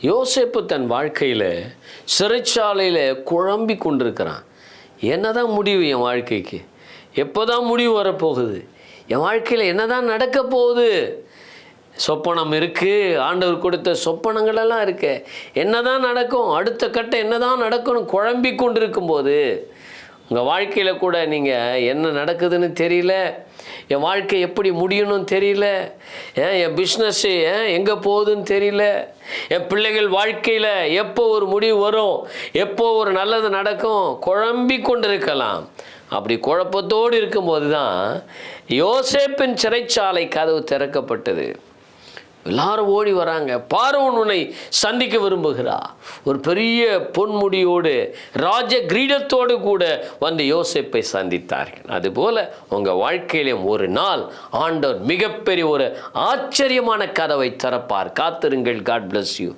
யோசேப்பு தன் வாழ்க்கையில் சிறைச்சாலையில் குழம்பி கொண்டிருக்கிறான். என்னதான் முடிவு என் வாழ்க்கைக்கு? எப்போதான் முடிவு வரப்போகுது? என் வாழ்க்கையில் என்னதான் நடக்க போகுது? சொப்பனம் இருக்குது, ஆண்டவர் கொடுத்த சொப்பனங்களெல்லாம் இருக்கு. என்னதான் நடக்கும்? அடுத்த கட்டம் என்னதான் நடக்கணும்? குழம்பி கொண்டிருக்கும்போது உங்கள் வாழ்க்கையில் கூட நீங்கள் என்ன நடக்குதுன்னு தெரியல, என் வாழ்க்கை எப்படி முடியணும்னு தெரியல, என் பிஸ்னஸ்ஸு எங்கே போகுதுன்னு தெரியல, என் பிள்ளைகள் வாழ்க்கையில் எப்போ ஒரு முடிவு வரும், எப்போ ஒரு நல்லது நடக்கும், குழம்பி கொண்டிருக்கலாம். அப்படி குழப்பத்தோடு இருக்கும்போது தான் யோசேப்பின் சிறைச்சாலை கதவு திறக்கப்பட்டது. எல்லாரும் ஓடி வராங்க. பார்வோன் உன்னை சந்திக்க விரும்புகிறா. ஒரு பெரிய பொன்முடியோடு ராஜ கிரீடத்தோடு கூட வந்து யோசேப்பை சந்தித்தார்கள். அதுபோல உங்கள் வாழ்க்கையிலும் ஒரு நாள் ஆண்டவர் மிகப்பெரிய ஒரு ஆச்சரியமான கதவை திறப்பார். காத்திருங்கள். God bless you.